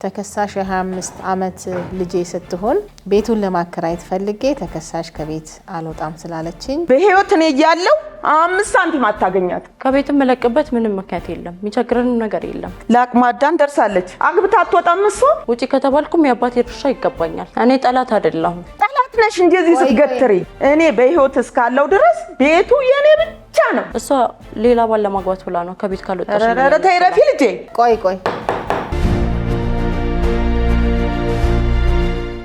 ተከሳሽ የ25 ዓመት ልጄ ስትሆን ቤቱን ለማከራየት ፈልጌ ተከሳሽ ከቤት አልወጣም ስላለችኝ በህይወት ነው ያለው 5 ሳንቲም አታገኛት። ከቤት መለቀበት ምንም ምክንያት የለም። የሚቸግረን ነገር የለም። ለአቅማዳን ደርሳለች። አግብታ አትወጣም። እሱ ውጪ ከተባልኩም የአባቴ ድርሻ ይገባኛል። እኔ ጠላት አይደለሁም። ጠላት ነሽ እንጂ እዚህ ስትገትሪ እኔ በህይወት እስካለው ድረስ ቤቱ የኔ ብቻ ነው። እሷ ሌላ ባል ለማግባት ብላ ነው ከቤት ካልወጣች። ተይረፊ ልጄ ቆይ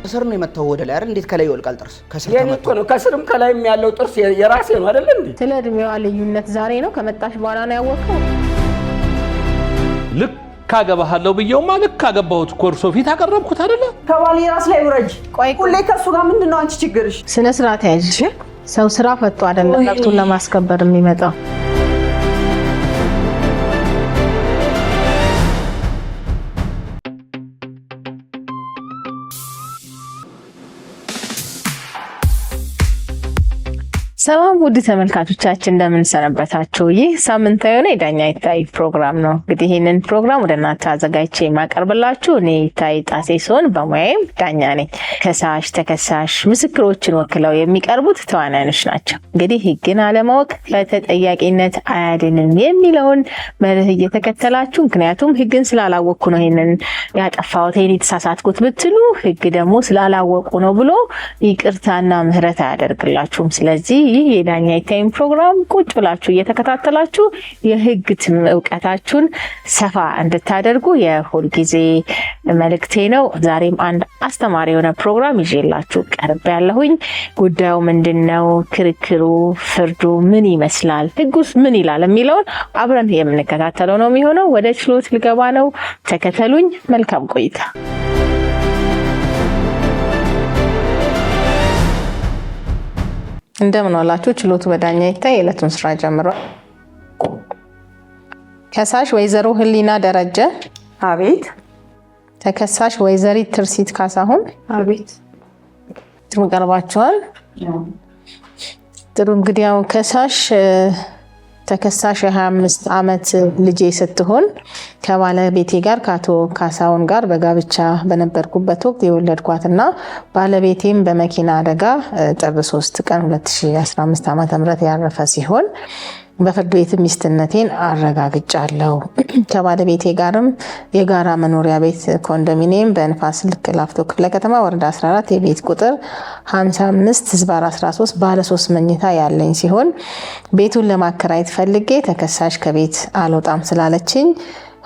ከስር ነው የመጣው ወደ ላይ አይደል? እንዴት ከላይ ይወልቃል ጥርስ? ከስር ተመጥቶ ነው። ከስርም ከላይም ያለው ጥርስ የራሴ ነው አይደል እንዴ? ስለ እድሜዋ ልዩነት ዛሬ ነው ከመጣሽ በኋላ ነው ያወቀው። ልክ ካገባሃለው ብየውማ ልክ ካገባሁት ኮርሶ ፊት አቀረብኩት አይደለ? ከባሌ ራስ ላይ ውረጅ። ሁሌ ከሱ ጋር ምንድነው አንቺ ችግርሽ? ስነ ስርዓት ያዥ። ሰው ስራ ፈጥቶ አይደለም መብቱን ለማስከበር የሚመጣው። ሰላም ውድ ተመልካቾቻችን እንደምን ሰነበታችሁ? ይህ ሳምንታዊ የሆነ የዳኛ ይታይ ፕሮግራም ነው። እንግዲህ ይህንን ፕሮግራም ወደ እናንተ አዘጋጅቼ የማቀርብላችሁ እኔ ይታይ ጣሴ ሲሆን በሙያዬም ዳኛ ነኝ። ከሳሽ፣ ተከሳሽ፣ ምስክሮችን ወክለው የሚቀርቡት ተዋናዮች ናቸው። እንግዲህ ሕግን አለማወቅ ከተጠያቂነት አያድንም የሚለውን መርህ እየተከተላችሁ፣ ምክንያቱም ሕግን ስላላወቅኩ ነው ይህንን ያጠፋሁት ይህን የተሳሳትኩት ብትሉ ሕግ ደግሞ ስላላወቁ ነው ብሎ ይቅርታና ምህረት አያደርግላችሁም። ስለዚህ ይህ የዳኛ ይታይም ፕሮግራም ቁጭ ብላችሁ እየተከታተላችሁ የህግ እውቀታችሁን ሰፋ እንድታደርጉ የሁል ጊዜ መልእክቴ ነው። ዛሬም አንድ አስተማሪ የሆነ ፕሮግራም ይዤላችሁ ቀርብ ያለሁኝ። ጉዳዩ ምንድነው? ክርክሩ፣ ፍርዱ ምን ይመስላል? ህጉስ ምን ይላል የሚለውን አብረን የምንከታተለው ነው የሚሆነው። ወደ ችሎት ልገባ ነው። ተከተሉኝ። መልካም ቆይታ። እንደምን ዋላችሁ። ችሎቱ በዳኛ ይታይ የዕለቱን ስራ ጀምሯል። ከሳሽ ወይዘሮ ህሊና ደረጀ። አቤት። ተከሳሽ ወይዘሪት ትርሲት ካሳሁን። አቤት። ጥሩ ቀርባችኋል። ጥሩ። እንግዲህ ያው ከሳሽ ተከሳሽ የ25 ዓመት ልጄ ስትሆን ከባለቤቴ ጋር ከአቶ ካሳሁን ጋር በጋብቻ በነበርኩበት ወቅት የወለድኳትና ባለቤቴም በመኪና አደጋ ጥር 3 ቀን 2015 ዓ.ም ያረፈ ሲሆን በፍርድ ቤት ሚስትነቴን አረጋግጫለሁ። ከባለቤቴ ጋርም የጋራ መኖሪያ ቤት ኮንዶሚኒየም በንፋስ ስልክ ላፍቶ ክፍለ ከተማ ወረዳ 14 የቤት ቁጥር 55/13 ባለ 3 መኝታ ያለኝ ሲሆን ቤቱን ለማከራየት ፈልጌ ተከሳሽ ከቤት አልወጣም ስላለችኝ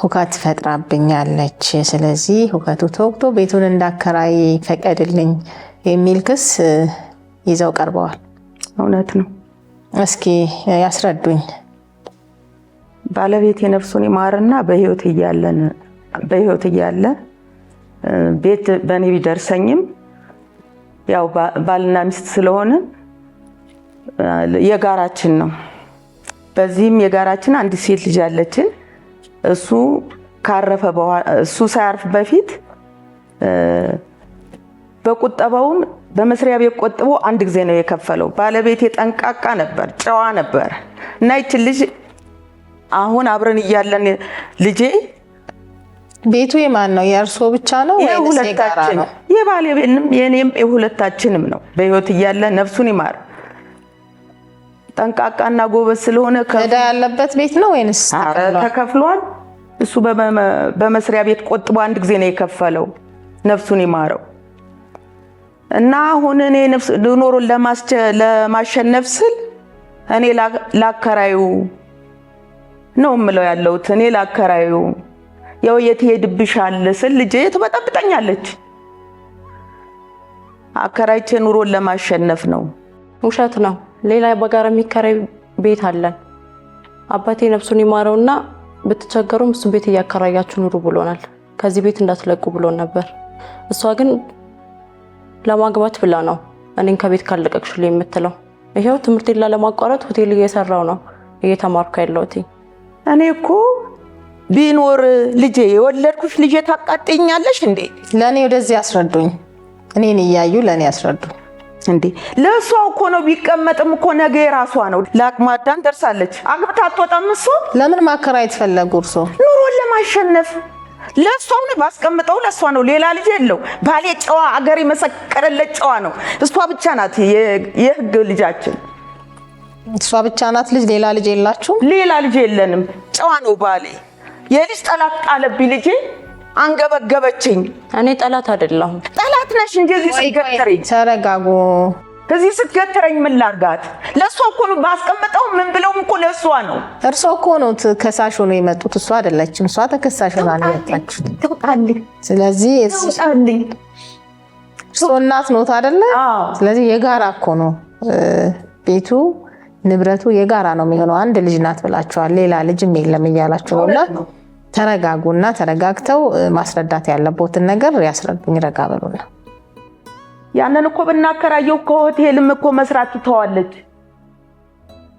ሁከት ፈጥራብኛለች። ስለዚህ ሁከቱ ተወግቶ ቤቱን እንዳከራይ ፈቀድልኝ የሚል ክስ ይዘው ቀርበዋል። እውነት ነው። እስኪ ያስረዱኝ። ባለቤት የነፍሱን ይማርና በህይወት እያለ ቤት በኔ ቢደርሰኝም ያው ባልና ሚስት ስለሆነ የጋራችን ነው። በዚህም የጋራችን አንድ ሴት ልጅ አለችን። እሱ ካረፈ በኋላ እሱ ሳያርፍ በፊት በቁጠባውም በመስሪያ ቤት ቆጥቦ አንድ ጊዜ ነው የከፈለው። ባለቤቴ ጠንቃቃ ነበር፣ ጨዋ ነበር እና ይች ልጅ አሁን አብረን እያለን ልጄ ቤቱ የማን ነው? የእርሶ ብቻ ነው ወይስ የጋራ ነው? የባለቤንም የኔም የሁለታችንም ነው። በህይወት እያለ ነፍሱን ይማር ጠንቃቃና ጎበዝ ስለሆነ ከዳ ያለበት ቤት ነው ወይንስ ተከፍሏል? እሱ በመስሪያ ቤት ቆጥቦ አንድ ጊዜ ነው የከፈለው። ነፍሱን ይማረው እና አሁን እኔ ኑሮን ለማሸነፍ ስል እኔ ላከራዩ ነው የምለው ያለሁት። እኔ ላከራዩ ያው የት ሄድብሻል ስል ልጄ ትበጠብጠኛለች። አከራይቼ ኑሮን ለማሸነፍ ነው። ውሸት ነው። ሌላ በጋራ የሚከራይ ቤት አለን። አባቴ ነፍሱን ይማረውና ብትቸገሩም እሱ ቤት እያከራያችሁ ኑሩ ብሎናል። ከዚህ ቤት እንዳትለቁ ብሎን ነበር። እሷ ግን ለማግባት ብላ ነው እኔን ከቤት ካልለቀቅሽልኝ የምትለው። ይሄው ትምህርቴን ለማቋረጥ ሆቴል እየሰራው ነው እየተማርኩ ያለሁት። እኔ እኮ ቢኖር ልጄ የወለድኩሽ ልጄ ታቃጥኛለሽ እንዴ? ለኔ ወደዚህ ያስረዱኝ። እኔን እያዩ ለኔ ያስረዱኝ እንዴ። ለሷ እኮ ነው ቢቀመጥም እኮ ነገ የራሷ ነው። ለአቅማዳን ደርሳለች። አግብታ አትወጣም። እሱ ለምን ማከራየት ፈለጉ? እርሶ ኑሮን ለማሸነፍ ለሷው ነው ባስቀምጠው ለሷ ነው። ሌላ ልጅ የለው። ባሌ ጨዋ አገር የመሰከረለት ጨዋ ነው። እሷ ብቻ ናት የህግ ልጃችን። እሷ ብቻ ናት ልጅ፣ ሌላ ልጅ የላችሁ? ሌላ ልጅ የለንም። ጨዋ ነው ባሌ። የልጅ ጠላት ጣለብኝ ልጄ አንገበገበችኝ። እኔ ጠላት አይደለሁም። ጠላት ነሽ እንጂ እዚህ ስትገትረኝ። ተረጋጉ። እዚህ ስትገትረኝ ምን ላርጋት? ለሷ እኮ ነው ባስቀምጠው። ምን ብለውም እኮ ለሷ ነው። እርሶ እኮ ነው ከሳሽ ሆኖ የመጡት፣ እሷ አይደለችም። እሷ ተከሳሽ ሆና ነው የመጣችው። ትውጣልኝ። ስለዚህ ትውጣልኝ። እርሶ እናት ኖት አይደለ? ስለዚህ የጋራ እኮ ነው ቤቱ ንብረቱ የጋራ ነው የሚሆነው። አንድ ልጅ ናት ብላችኋል፣ ሌላ ልጅም የለም እያላችሁ ነውና ተረጋጉና ተረጋግተው ማስረዳት ያለቦትን ነገር ያስረዱኝ። ረጋ በሉና ያንን እኮ ብናከራየው ከሆቴልም እኮ መስራት ትተዋለች።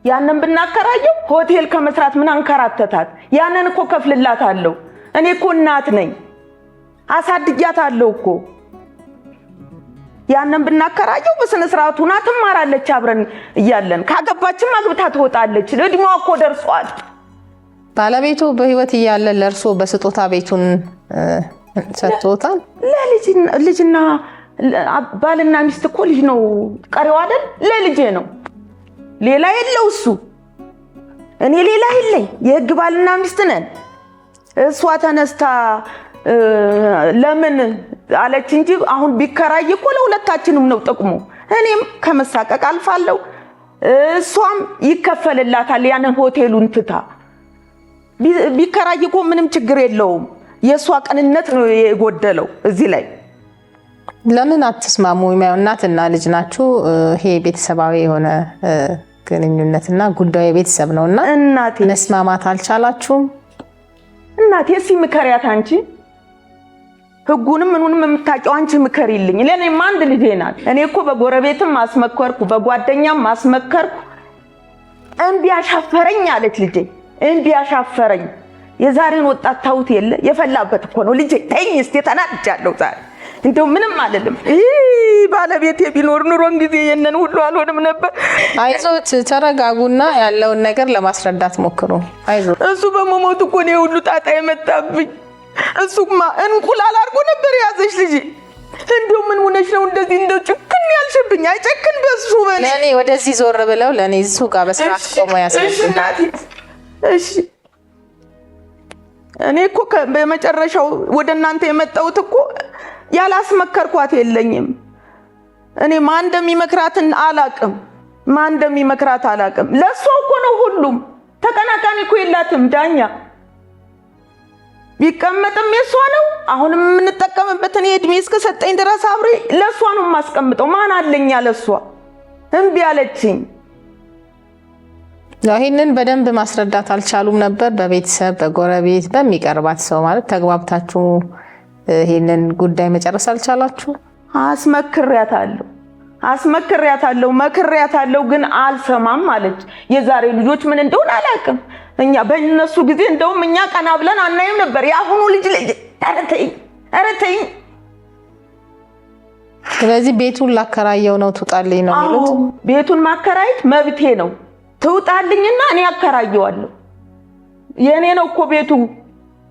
ያንን ብናከራየው ሆቴል ከመስራት ምን አንከራተታት? ያንን እኮ ከፍልላታለሁ። እኔ እኮ እናት ነኝ፣ አሳድጊያታለሁ እኮ። ያንን ብናከራየው በስነ ስርዓቱና ትማራለች አብረን እያለን። ካገባችም አግብታ ትወጣለች። እድሜዋ እኮ ደርሷል። ባለቤቱ በህይወት እያለ ለእርሶ በስጦታ ቤቱን ሰጥቶታል? ለልጅና ባልና ሚስት እኮ ልጅ ነው ቀሪው አይደል? ለልጄ ነው፣ ሌላ የለው እሱ። እኔ ሌላ የለኝ። የህግ ባልና ሚስት ነን። እሷ ተነስታ ለምን አለች እንጂ አሁን ቢከራይ እኮ ለሁለታችንም ነው ጥቅሙ። እኔም ከመሳቀቅ አልፋለሁ፣ እሷም ይከፈልላታል። ያንን ሆቴሉን ትታ ቢከራይ እኮ ምንም ችግር የለውም። የሷ ቅንነት ነው የጎደለው እዚህ ላይ። ለምን አትስማሙ? እናትና ልጅ ናችሁ። ይሄ ቤተሰባዊ የሆነ ግንኙነትና ጉዳዩ ቤተሰብ ነውና እናቴ መስማማት አልቻላችሁም? እናቴ እስኪ ምከሪያት አንቺ። ህጉንም ምኑንም የምታውቂው አንቺ ምከሪልኝ። ለኔም አንድ ልጄ ናት። እኔ እኮ በጎረቤትም ማስመከርኩ በጓደኛም ማስመከርኩ። እንቢ አሻፈረኝ አለች ልጄ። እንቢ አሻፈረኝ። የዛሬን ወጣት ታውት የለ የፈላበት እኮ ነው ልጄ። ተይኝ እስቲ ተናድጃለሁ ዛሬ። እንደው ምንም አይደለም። ባለቤቴ ቢኖር ኑሮን ጊዜ የነን ሁሉ አልሆንም ነበር። አይዞት ተረጋጉና ያለውን ነገር ለማስረዳት ሞክሩ። አይዞት። እሱ በመሞቱ እኮ ነው ሁሉ ጣጣ የመጣብኝ። እሱማ እንቁላል አድርጎ ነበር ያዘሽ ልጄ። እንደው ምን ሆነሽ ነው እንደዚህ እንደው ጭክን ያልሽብኝ? አይጨክን በሱ በል። ለኔ ወደዚህ ዞር ብለው ለኔ እሱ ጋር በስርዓት ቆሞ ያስረዱኝ። እሺ እኔ እኮ በመጨረሻው ወደ እናንተ የመጣሁት እኮ ያላስመከርኳት የለኝም። እኔ ማን እንደሚመክራትን አላቅም። ማን እንደሚመክራት አላቅም። ለሷ እኮ ነው ሁሉም። ተቀናቃኒ እኮ የላትም። ዳኛ ቢቀመጥም የሷ ነው። አሁንም የምንጠቀምበት እኔ እድሜ እስከሰጠኝ ድረስ አብሬ ለሷ ነው የማስቀምጠው። ማን አለኛ ለሷ? እምቢ አለችኝ። ይሄንን በደንብ ማስረዳት አልቻሉም ነበር? በቤተሰብ በጎረቤት በሚቀርባት ሰው ማለት ተግባብታችሁ ይሄንን ጉዳይ መጨረስ አልቻላችሁ? አስመክሪያታለሁ መክሪያታለሁ፣ ግን አልሰማም አለች። የዛሬ ልጆች ምን እንደሆነ አላውቅም። እኛ በእነሱ ጊዜ እንደውም እኛ ቀና ብለን አናይም ነበር። የአሁኑ ልጅ ኧረ ተይኝ። ስለዚህ ቤቱን ላከራየው ነው ትውጣልኝ ነው የሚሉት? ቤቱን ማከራየት መብቴ ነው። ትውጣልኝና እኔ አከራየዋለሁ። የኔ ነው እኮ ቤቱ፣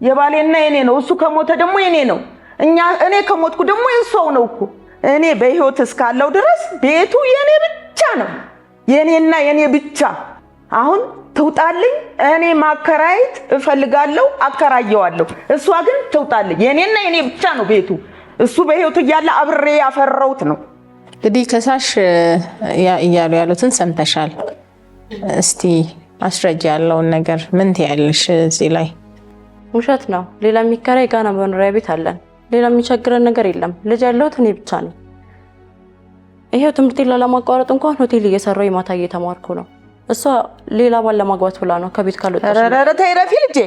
የባሌና የኔ ነው። እሱ ከሞተ ደግሞ የኔ ነው። እኔ ከሞትኩ ደግሞ የሷው ነው እኮ። እኔ በህይወት እስካለው ድረስ ቤቱ የኔ ብቻ ነው፣ የኔና የኔ ብቻ። አሁን ትውጣልኝ። እኔ ማከራየት እፈልጋለሁ፣ አከራየዋለሁ። እሷ ግን ትውጣልኝ። የኔና የኔ ብቻ ነው ቤቱ። እሱ በህይወት እያለ አብሬ ያፈራሁት ነው። እንግዲህ ከሳሽ እያሉ ያሉትን ሰምተሻል። እስቲ አስረጃ ያለውን ነገር ምን ትያለሽ? እዚህ ላይ ውሸት ነው። ሌላ የሚከራይ ጋና መኖሪያ ቤት አለን። ሌላ የሚቸግረን ነገር የለም። ልጅ ያለሁት እኔ ብቻ ነኝ። ይሄው ትምህርቴን ላለማቋረጥ እንኳን ሆቴል እየሰራሁ የማታ እየተማርኩ ነው። እሷ ሌላ ባል ለማግባት ብላ ነው ከቤት ካልወጣች። ኧረ ተይ ረፊ ልጄ።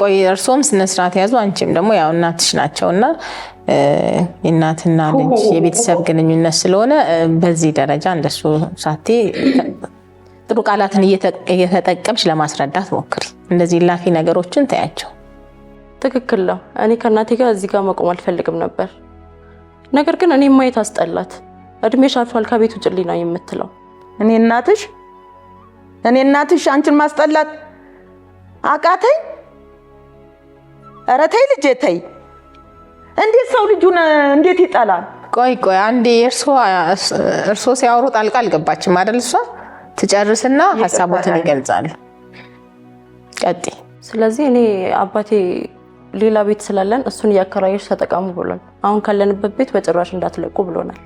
ቆይ እርሶም ስነ ስርዓት ያዙ። አንቺም ደግሞ ያው እናትሽ ናቸውና እናትና ልጅ የቤተሰብ ግንኙነት ስለሆነ በዚህ ደረጃ እንደሱ ሳቴ ጥሩ ቃላትን እየተጠቀምሽ ለማስረዳት ሞክሪ። እንደዚህ ላፊ ነገሮችን ታያቸው። ትክክል ነው። እኔ ከእናቴ ጋር እዚህ ጋር መቆም አልፈልግም ነበር። ነገር ግን እኔ ማየት አስጠላት። እድሜሽ አልፏል ከቤት ውጭልኝ ነው የምትለው። እኔ እናትሽ አንቺን ማስጠላት አቃተኝ? ኧረ ተይ ልጄ ተይ። እንዴት ሰው ልጁን እንዴት ይጠላል? ቆይ አንዴ እርሶ ሲያወሩ ጣልቃ አልገባችም አይደል? እሷ ትጨርስና ሐሳቦትን ይገልጻል። ቀጥ ስለዚህ እኔ አባቴ ሌላ ቤት ስላለን እሱን ያከራየሽ ተጠቀሙ ብሎናል። አሁን ካለንበት ቤት በጭራሽ እንዳትለቁ ብሎናል።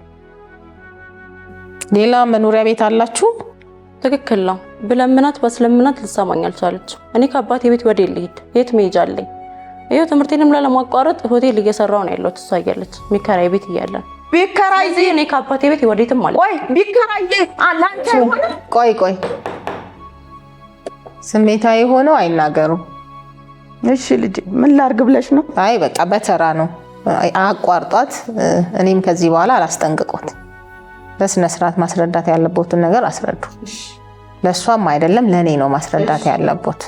ሌላ መኖሪያ ቤት አላችሁ? ትክክል ነው። ብለምናት በስለምናት ልትሰማኝ አልቻለች። እኔ ከአባቴ ቤት ወደ ልሂድ? የት መሄጃ አለኝ? ይኸው ትምህርቴንም ለማቋረጥ ሆቴል እየሰራው ነው ያለሁት። እሷ እያለች የሚከራይ ቤት እያለን ቢከራይ እኔ ከአባቴ ቤት ወዴትም አለ። ቆይ ቢከራይ አላንተ ሆነ። ቆይ ስሜታዊ ሆነው አይናገሩ። እሺ ልጅ ምን ላርግ ብለሽ ነው? አይ በቃ በተራ ነው። አቋርጧት። እኔም ከዚህ በኋላ አላስጠንቅቆት። በስነ ስርዓት ማስረዳት ያለቦትን ነገር አስረዱ። ለሷም አይደለም ለኔ ነው ማስረዳት ያለቦት።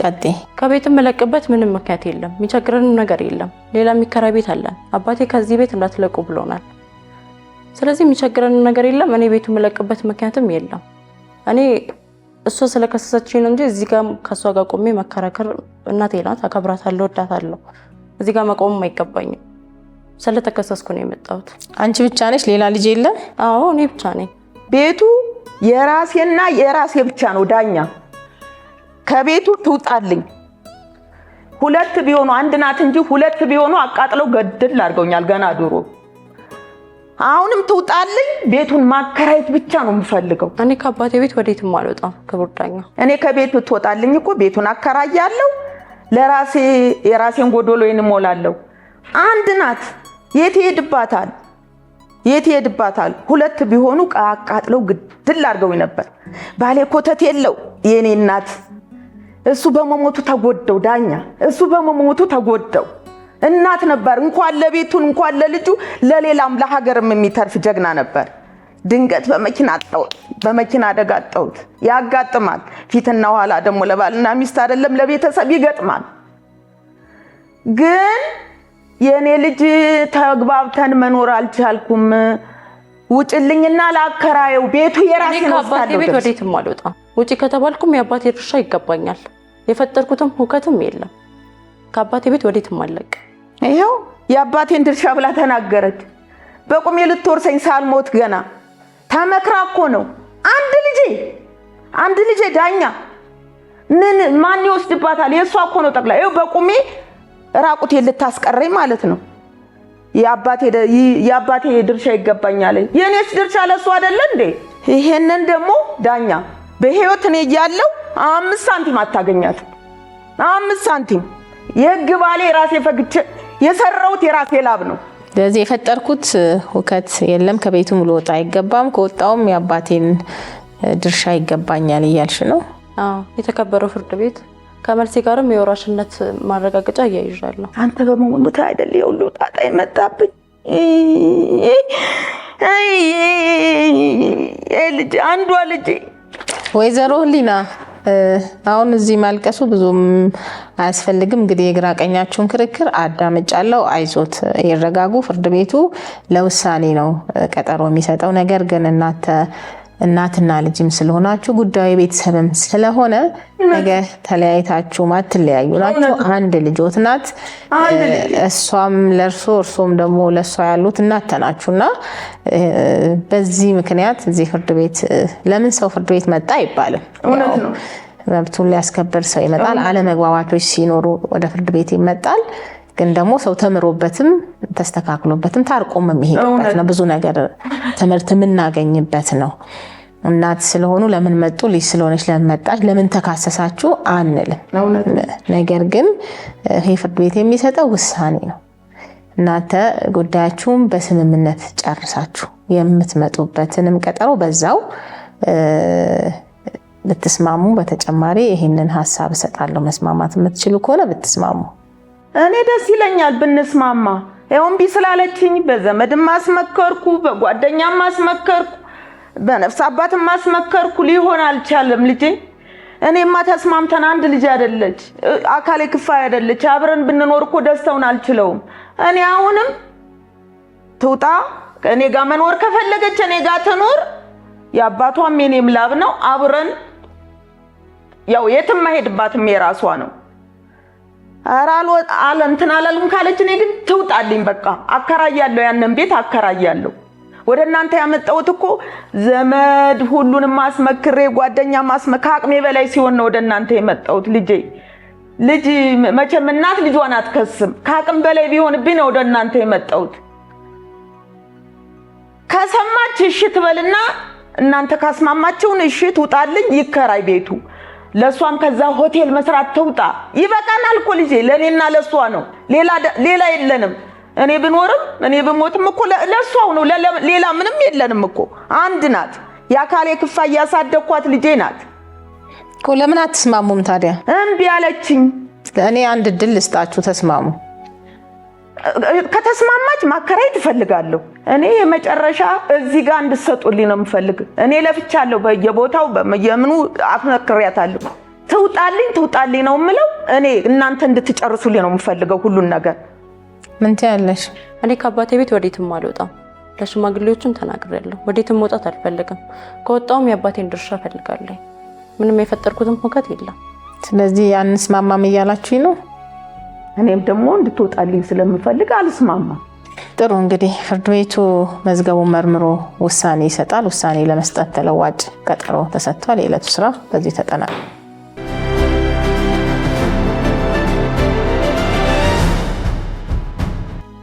ቀጥ ከቤትም መለቅበት ምንም ምክንያት የለም። የሚቸግረንም ነገር የለም። ሌላ የሚከራይ ቤት አለን። አባቴ ከዚህ ቤት እንዳትለቁ ብሎናል። ስለዚህ የሚቸግረንም ነገር የለም። እኔ ቤቱ መለቅበት ምክንያትም የለም። እኔ እሷ ስለከሰሰችኝ ነው እንጂ እዚህ ጋር ከሷ ጋር ቆሜ መከራከር እናቴ ናት፣ አከብራታለሁ፣ ወዳታለሁ። እዚህ ጋር መቆምም አይገባኝም። ስለተከሰስኩ ነው የመጣሁት። አንቺ ብቻ ነሽ? ሌላ ልጅ የለም? አዎ እኔ ብቻ ነኝ። ቤቱ የራሴና የራሴ ብቻ ነው። ዳኛ ከቤቱ ትውጣልኝ። ሁለት ቢሆኑ አንድ ናት እንጂ ሁለት ቢሆኑ አቃጥለው ገድል አድርገውኛል ገና ድሮ። አሁንም ትውጣልኝ። ቤቱን ማከራየት ብቻ ነው የምፈልገው። እኔ ከአባቴ ቤት ወዴትም አልወጣም። ክቡር ዳኛ እኔ ከቤት ብትወጣልኝ እኮ ቤቱን አከራያለሁ፣ ለራሴ የራሴን ጎዶሎዬን እሞላለሁ። አንድ ናት። የት ይሄድባታል? ሁለት ቢሆኑ አቃጥለው ግድል አድርገው ነበር። ባሌ ኮተት የለው የኔ እናት። እሱ በመሞቱ ተጎደው ዳኛ፣ እሱ በመሞቱ ተጎደው። እናት ነበር። እንኳን ለቤቱን እንኳን ለልጁ ለሌላም ለሀገርም የሚተርፍ ጀግና ነበር። ድንገት በመኪና አደጋ አጣሁት። ያጋጥማል። ፊትና ኋላ ደግሞ ለባልና ሚስት አይደለም ለቤተሰብ ይገጥማል። ግን የኔ ልጅ ተግባብተን መኖር አልቻልኩም። ውጭልኝና ላከራየው። ቤቱ የራሴ ነው። ከአባቴ ቤት ወዴትም አልወጣም። ውጪ ከተባልኩም የአባቴ ድርሻ ይገባኛል። የፈጠርኩትም ሁከትም የለም። ከአባቴ ቤት ወዴትም አለቅ። ይሄው የአባቴን ድርሻ ብላ ተናገረች። በቁሜ ልትወርሰኝ ሳልሞት ገና ተመክራ እኮ ነው። አንድ ልጄ ዳኛ ማን ይወስድባታል? የእሷ እኮ ነው ጠቅላ። ይሄው በቁሜ ራቁቴ ልታስቀረኝ ማለት ነው። የአባቴ ድርሻ ይገባኛል። የኔስ ድርሻ ለሱ አይደለ እንዴ? ይሄንን ደግሞ ዳኛ በህይወት እኔ እያለሁ 5 ሳንቲም አታገኛት። 5 ሳንቲም የህግ ባሌ ራሴ ፈግቼ የሰራሁት የራሴ ላብ ነው። ለዚህ የፈጠርኩት ሁከት የለም። ከቤቱ ልወጣ አይገባም። ከወጣውም የአባቴን ድርሻ ይገባኛል እያልሽ ነው? አዎ። የተከበረው ፍርድ ቤት ከመልሴ ጋርም የወራሽነት ማረጋገጫ እያይዣለሁ። አንተ በመሞት አይደል የሁሉ ጣጣ የመጣብኝ? ልጅ አንዷ ልጅ ወይዘሮ ህሊና አሁን እዚህ ማልቀሱ ብዙም አያስፈልግም። እንግዲህ የግራ ቀኛችሁን ክርክር አዳምጫለሁ። አይዞት፣ ይረጋጉ። ፍርድ ቤቱ ለውሳኔ ነው ቀጠሮ የሚሰጠው። ነገር ግን እናትና ልጅም ስለሆናችሁ ጉዳዩ ቤተሰብም ስለሆነ ነገ ተለያይታችሁ ማትለያዩ ናችሁ። አንድ ልጆት ናት። እሷም ለርሶ እርሶም ደግሞ ለሷ ያሉት እናንተ ናችሁና በዚህ ምክንያት እዚህ ፍርድ ቤት ለምን ሰው ፍርድ ቤት መጣ አይባልም። መብቱን ሊያስከብር ሰው ይመጣል። አለመግባባቶች ሲኖሩ ወደ ፍርድ ቤት ይመጣል። ግን ደግሞ ሰው ተምሮበትም ተስተካክሎበትም ታርቆም የሚሄድበት ነው። ብዙ ነገር ትምህርት የምናገኝበት ነው። እናት ስለሆኑ ለምን መጡ፣ ልጅ ስለሆነች ለምን መጣች፣ ለምን ተካሰሳችሁ አንልም። ነገር ግን ይሄ ፍርድ ቤት የሚሰጠው ውሳኔ ነው። እናንተ ጉዳያችሁን በስምምነት ጨርሳችሁ የምትመጡበትንም ቀጠሮ በዛው ብትስማሙ፣ በተጨማሪ ይሄንን ሐሳብ እሰጣለሁ። መስማማት የምትችሉ ከሆነ ብትስማሙ እኔ ደስ ይለኛል ብንስማማ። ይሁን ቢስላለችኝ በዘመድም ማስመከርኩ፣ በጓደኛም ማስመከርኩ፣ በነፍስ አባትም ማስመከርኩ። ሊሆን አልቻለም ልጄ። እኔማ ተስማምተን አንድ ልጅ አይደለች አካሌ ክፋይ አይደለች። አብረን ብንኖር እኮ ደስታውን አልችለውም። እኔ አሁንም ትውጣ፣ እኔ ጋር መኖር ከፈለገች እኔ ጋር ትኖር። የአባቷም የኔም ላብ ነው። አብረን ያው የትም ማሄድባትም የራሷ ነው። እንትን አላልኩም ካለች እኔ ግን ትውጣልኝ በቃ አከራያለሁ ያንን ቤት አከራያለሁ። ወደ እናንተ ያመጣሁት እኮ ዘመድ ሁሉንም ማስመክሬ ጓደኛ ከአቅሜ በላይ ሲሆን ነው ወደ እናንተ የመጣሁት። ልጅ መቼም እናት ልጇን አትከስም። ከአቅም በላይ ቢሆንብኝ ነው ወደ እናንተ የመጣሁት። ከሰማች እሺ ትበልና እናንተ ካስማማችሁን እሺ ትውጣልኝ ይከራይ ቤቱ። ለሷም ከዛ ሆቴል መስራት ትውጣ። ይበቃናል እኮ ልጄ ለኔና ለሷ ነው። ሌላ የለንም። እኔ ብኖርም እኔ ብሞትም እኮ ለሷው ነው። ሌላ ምንም የለንም እኮ አንድ ናት። የአካሌ ክፋይ ያሳደኳት ልጄ ናት እኮ። ለምን አትስማሙም ታዲያ? እምቢ አለችኝ። እኔ አንድ ድል ልስጣችሁ፣ ተስማሙ። ከተስማማች ማከራየት እፈልጋለሁ። እኔ የመጨረሻ እዚህ ጋር እንድትሰጡልኝ ነው የምፈልግ። እኔ ለፍቻለሁ በየቦታው በየምኑ አፍነክሪያታለሁ። ትውጣልኝ ነው የምለው። እኔ እናንተ እንድትጨርሱልኝ ነው የምፈልገው ሁሉን ነገር። ምን ትያለሽ? እኔ ከአባቴ ቤት ወዴትም አልወጣም። ለሽማግሌዎችም ተናግሬያለሁ። ወዴትም መውጣት አልፈልግም። ከወጣውም የአባቴን ድርሻ እፈልጋለሁ። ምንም የፈጠርኩትም ሁከት የለም። ስለዚህ አንስማማም እያላችሁኝ ነው? እኔም ደግሞ እንድትወጣልኝ ስለምፈልግ አልስማማም። ጥሩ እንግዲህ ፍርድ ቤቱ መዝገቡን መርምሮ ውሳኔ ይሰጣል። ውሳኔ ለመስጠት ተለዋጭ ቀጠሮ ተሰጥቷል። የዕለቱ ስራ በዚህ ተጠናቋል።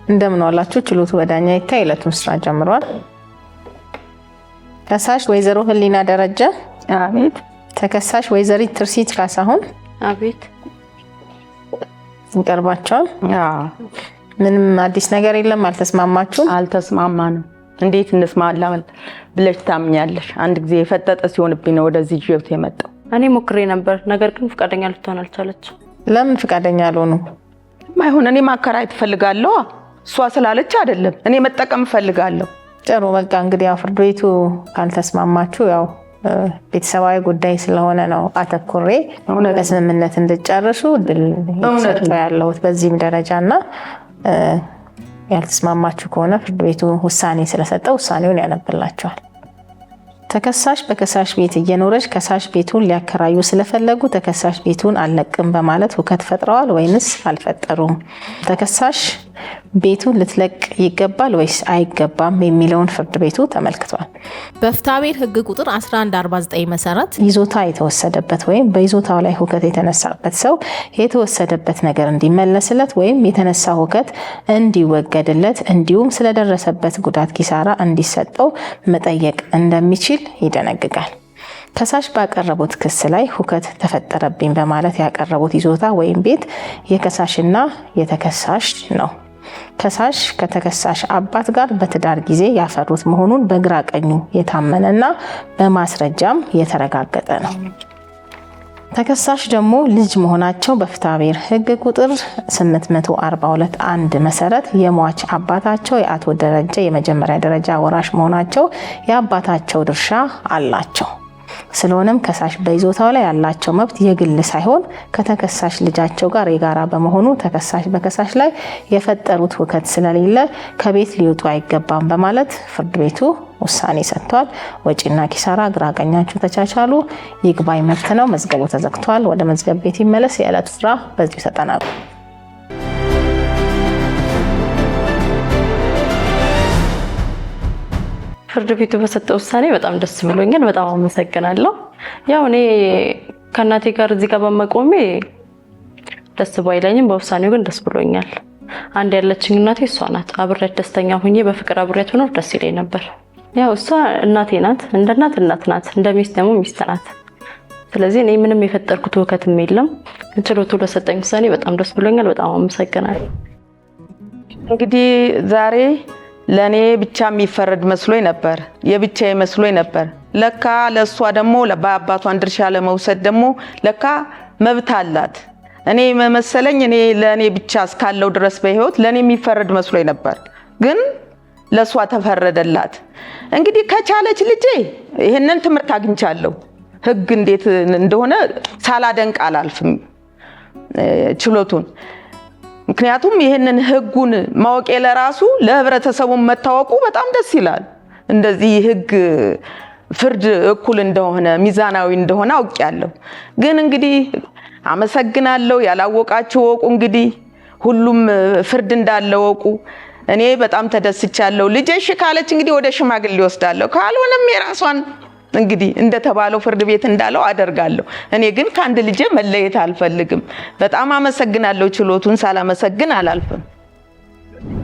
እንደምን ዋላችሁ። ችሎቱ በዳኛ ይታይ የዕለቱን ስራ ጀምሯል። ከሳሽ ወይዘሮ ህሊና ደረጀ። አቤት። ተከሳሽ ወይዘሪት ትርሲት ካሳሁን። አቤት። እንቀርባቸዋል። ምንም አዲስ ነገር የለም? አልተስማማችሁም? አልተስማማንም። እንዴት እንስማማለን ብለሽ ታምኛለሽ? አንድ ጊዜ የፈጠጠ ሲሆንብኝ ነው ወደዚህ ጅብት የመጣው። እኔ ሞክሬ ነበር፣ ነገር ግን ፍቃደኛ ልትሆን አልቻለች። ለምን ፍቃደኛ አልሆኑም? ማይሆን እኔ ማከራየት እፈልጋለሁ። እሷ ስላለች አይደለም፣ እኔ መጠቀም እፈልጋለሁ። ጥሩ በቃ እንግዲህ ያው ፍርድ ቤቱ ካልተስማማችሁ ያው ቤተሰባዊ ጉዳይ ስለሆነ ነው አተኩሬ በስምምነት እንድጨርሱ ድል ሰጥቶ ያለሁት በዚህም ደረጃና ያልተስማማችሁ ከሆነ ፍርድ ቤቱ ውሳኔ ስለሰጠ ውሳኔውን ያነብላችኋል። ተከሳሽ በከሳሽ ቤት እየኖረች ከሳሽ ቤቱን ሊያከራዩ ስለፈለጉ ተከሳሽ ቤቱን አልለቅም በማለት ሁከት ፈጥረዋል ወይንስ አልፈጠሩም? ተከሳሽ ቤቱን ልትለቅ ይገባል ወይስ አይገባም የሚለውን ፍርድ ቤቱ ተመልክቷል። በፍትሐብሔር ሕግ ቁጥር 1149 መሰረት ይዞታ የተወሰደበት ወይም በይዞታው ላይ ሁከት የተነሳበት ሰው የተወሰደበት ነገር እንዲመለስለት ወይም የተነሳ ሁከት እንዲወገድለት እንዲሁም ስለደረሰበት ጉዳት ኪሳራ እንዲሰጠው መጠየቅ እንደሚችል ይደነግጋል። ከሳሽ ባቀረቡት ክስ ላይ ሁከት ተፈጠረብኝ በማለት ያቀረቡት ይዞታ ወይም ቤት የከሳሽና የተከሳሽ ነው። ከሳሽ ከተከሳሽ አባት ጋር በትዳር ጊዜ ያፈሩት መሆኑን በግራ ቀኙ የታመነና በማስረጃም የተረጋገጠ ነው። ተከሳሽ ደግሞ ልጅ መሆናቸው በፍትሐብሔር ሕግ ቁጥር 842 1 መሰረት የሟች አባታቸው የአቶ ደረጀ የመጀመሪያ ደረጃ ወራሽ መሆናቸው የአባታቸው ድርሻ አላቸው። ስለሆነም ከሳሽ በይዞታው ላይ ያላቸው መብት የግል ሳይሆን ከተከሳሽ ልጃቸው ጋር የጋራ በመሆኑ ተከሳሽ በከሳሽ ላይ የፈጠሩት ሁከት ስለሌለ ከቤት ሊወጡ አይገባም በማለት ፍርድ ቤቱ ውሳኔ ሰጥቷል። ወጪና ኪሳራ ግራ ቀኛችሁ ተቻቻሉ። ይግባኝ መብት ነው። መዝገቡ ተዘግቷል። ወደ መዝገብ ቤት ይመለስ። የዕለቱ ስራ በዚሁ ተጠናቋል። ፍርድ ቤቱ በሰጠው ውሳኔ በጣም ደስ ብሎኛል። በጣም አመሰግናለሁ። ያው እኔ ከእናቴ ጋር እዚህ ጋር በመቆሜ ደስ ባይለኝም በውሳኔው ግን ደስ ብሎኛል። አንድ ያለችኝ እናቴ እሷ ናት። አብሬያት ደስተኛ ሆኜ በፍቅር አብሬያት ሆኖ ደስ ይለኝ ነበር። ያው እሷ እናቴ ናት፣ እንደ እናት ናት፣ እንደ ሚስት ደግሞ ሚስት ናት። ስለዚህ እኔ ምንም የፈጠርኩት ውከትም የለም። ችሎቱ ለሰጠኝ ውሳኔ በጣም ደስ ብሎኛል። በጣም አመሰግናለሁ። እንግዲህ ዛሬ ለኔ ብቻ የሚፈረድ መስሎኝ ነበር፣ የብቻዬ መስሎኝ ነበር። ለካ ለሷ ደግሞ በአባቷን ድርሻ ለመውሰድ ደግሞ ለካ መብት አላት። እኔ መሰለኝ እኔ ለኔ ብቻ እስካለው ድረስ በህይወት ለኔ የሚፈረድ መስሎኝ ነበር፣ ግን ለሷ ተፈረደላት። እንግዲህ ከቻለች ልጄ ይሄንን ትምህርት አግኝቻለሁ። ህግ እንዴት እንደሆነ ሳላደንቅ አላልፍም ችሎቱን። ምክንያቱም ይሄንን ህጉን ማወቄ ለራሱ ለህብረተሰቡ መታወቁ በጣም ደስ ይላል። እንደዚህ ህግ ፍርድ እኩል እንደሆነ ሚዛናዊ እንደሆነ አውቄያለሁ። ግን እንግዲህ አመሰግናለሁ። ያላወቃችሁ ወቁ። እንግዲህ ሁሉም ፍርድ እንዳለ ወቁ። እኔ በጣም ተደስቻለሁ። ልጄ እሺ ካለች እንግዲህ ወደ ሽማግሌ ወስዳለሁ፣ ካልሆነም የራሷን እንግዲህ እንደተባለው ፍርድ ቤት እንዳለው አደርጋለሁ። እኔ ግን ከአንድ ልጄ መለየት አልፈልግም። በጣም አመሰግናለሁ። ችሎቱን ሳላመሰግን አላልፍም።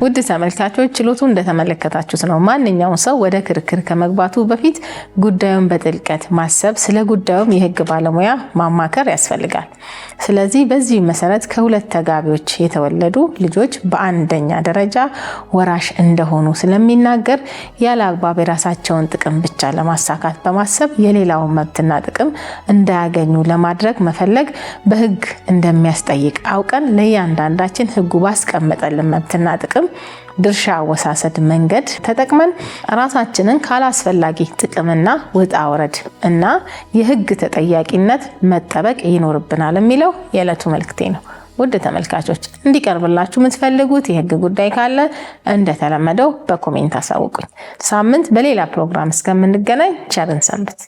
ውድ ተመልካቾች ችሎቱ እንደተመለከታችሁት ነው። ማንኛውም ሰው ወደ ክርክር ከመግባቱ በፊት ጉዳዩን በጥልቀት ማሰብ፣ ስለ ጉዳዩም የህግ ባለሙያ ማማከር ያስፈልጋል። ስለዚህ በዚህ መሰረት ከሁለት ተጋቢዎች የተወለዱ ልጆች በአንደኛ ደረጃ ወራሽ እንደሆኑ ስለሚናገር ያለ አግባብ የራሳቸውን ጥቅም ብቻ ለማሳካት በማሰብ የሌላውን መብትና ጥቅም እንዳያገኙ ለማድረግ መፈለግ በህግ እንደሚያስጠይቅ አውቀን ለእያንዳንዳችን ህጉ ባስቀመጠልን መብትና ጥቅም ድርሻ አወሳሰድ መንገድ ተጠቅመን ራሳችንን ካላስፈላጊ ጥቅምና ውጣ ወረድ እና የህግ ተጠያቂነት መጠበቅ ይኖርብናል የሚለው የዕለቱ መልእክቴ ነው። ውድ ተመልካቾች እንዲቀርብላችሁ የምትፈልጉት የህግ ጉዳይ ካለ እንደተለመደው በኮሜንት አሳውቁኝ። ሳምንት በሌላ ፕሮግራም እስከምንገናኝ ቸርን ሰንብት።